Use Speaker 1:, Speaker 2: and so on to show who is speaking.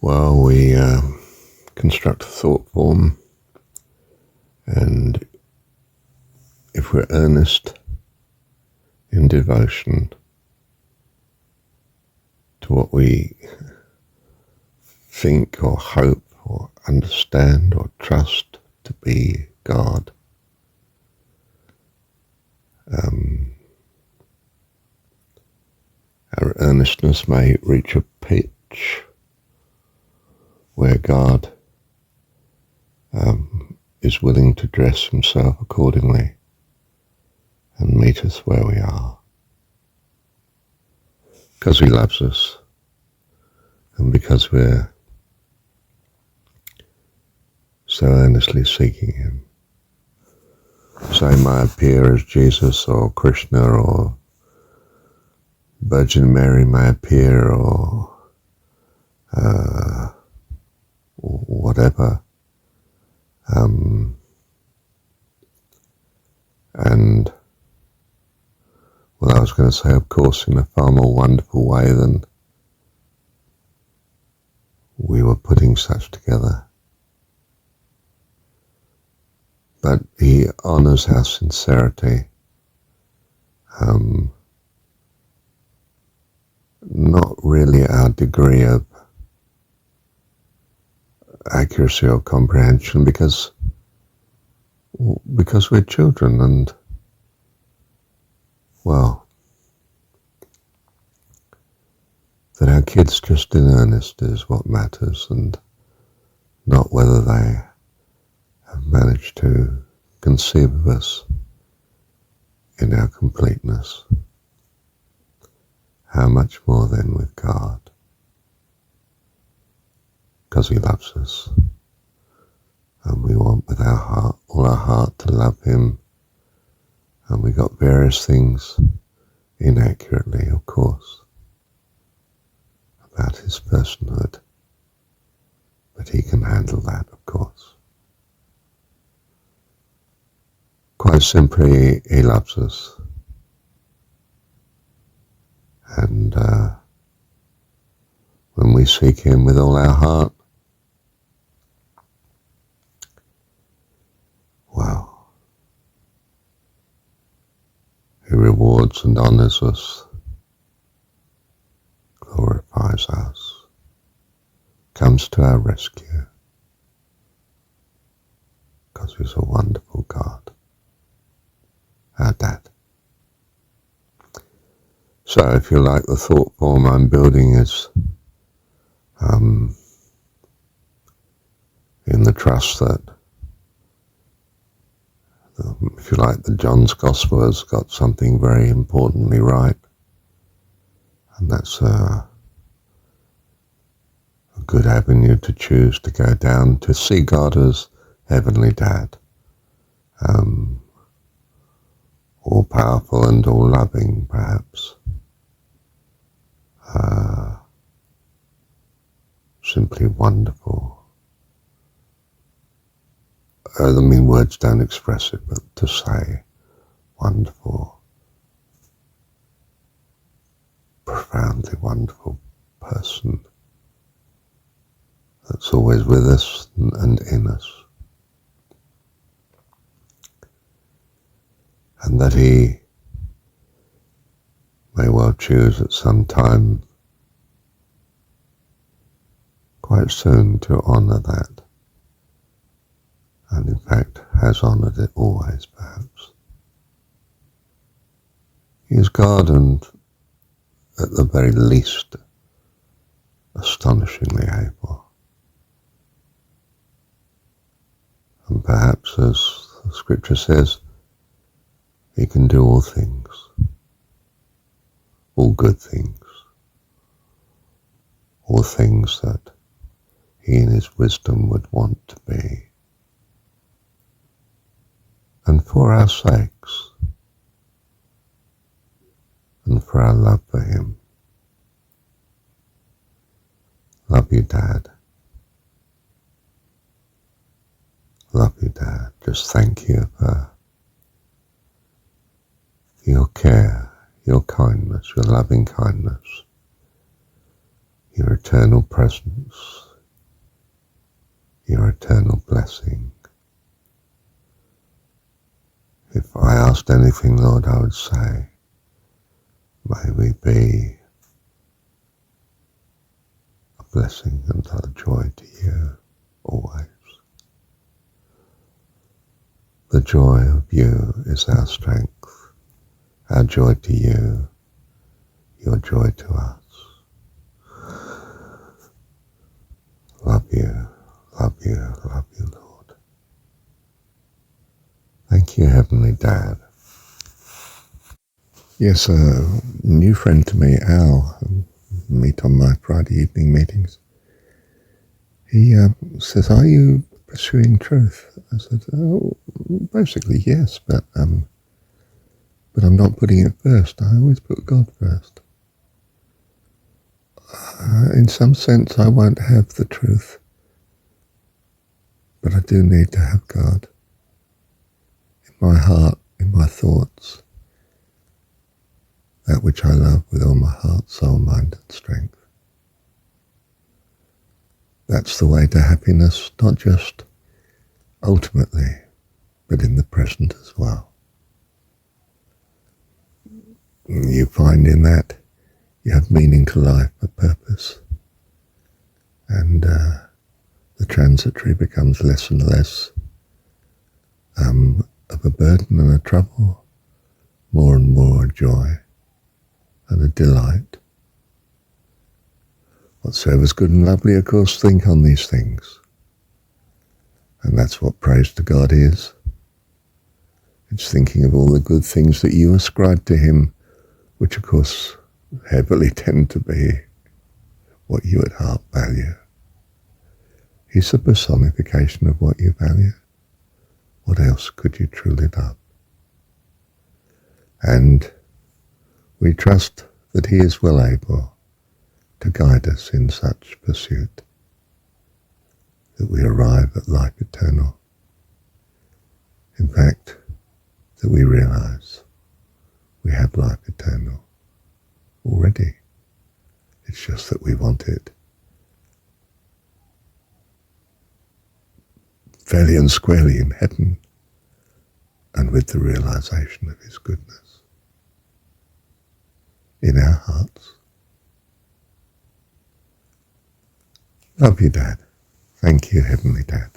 Speaker 1: Well, we construct a thought form, and if we're earnest in devotion to what we think or hope or understand or trust to be God, our earnestness may reach a pitch where God is willing to dress himself accordingly and meet us where we are, because he loves us and because we're so earnestly seeking him. So he may appear as Jesus or Krishna, or Virgin Mary may appear, or whatever. And, well, I was going to say, of course, in a far more wonderful way than we were putting such together. But he honours our sincerity, not really our degree of accuracy or comprehension, because we're children, and, well, that our kids just in earnest is what matters, and not whether they have managed to conceive of us in our completeness. How much more then with God, because he loves us, and we want with our heart, all our heart, to love him. And we got various things inaccurately, of course, about his personhood, but he can handle that, of course. Quite simply, he loves us, and when we seek him with all our heart, well, he rewards and honours us, glorifies us, comes to our rescue, because he's a wonderful God, our Dad. So if you like, the thought form I'm building is in the trust that, if you like, the John's Gospel has got something very importantly right, and that's a good avenue to choose to go down, to see God as Heavenly Dad, all powerful and all loving, perhaps. Simply wonderful. I mean, words don't express it, but to say wonderful, profoundly wonderful person that's always with us and in us. And that he may well choose at some time, quite soon, to honour that, and in fact has honoured it always, perhaps. He is God, and at the very least astonishingly able, and perhaps, as the scripture says, he can do all things, all good things, all things that he in his wisdom would want to be. And for our sakes, and for our love for him. Love you, Dad. Love you, Dad. Just thank you for your care, your kindness, your loving kindness, your eternal presence, your eternal blessing. If I asked anything, Lord, I would say, may we be a blessing and a joy to you always. The joy of you is our strength, our joy to you, your joy to us. Love you, love you, love you, Lord. Thank you, Heavenly Dad. Yes, a new friend to me, Al, who meet on my Friday evening meetings. He says, "Are you pursuing truth?" I said, "Oh, basically yes, but I'm not putting it first. I always put God first. In some sense, I won't have the truth, but I do need to have God in my heart, in my thoughts, that which I love with all my heart, soul, mind, and strength. That's the way to happiness, not just ultimately, but in the present as well. You find in that you have meaning to life, a purpose, and the transitory becomes less and less of a burden and a trouble, more and more a joy and a delight. Whatsoever's good and lovely, of course, think on these things. And that's what praise to God is. It's thinking of all the good things that you ascribe to him, which of course heavily tend to be what you at heart value. He's the personification of what you value. What else could you truly love? And we trust that he is well able to guide us in such pursuit, that we arrive at life eternal. In fact, that we realize we have life eternal already. It's just that we want it fairly and squarely in heaven, and with the realization of his goodness in our hearts. Love you, Dad. Thank you, Heavenly Dad.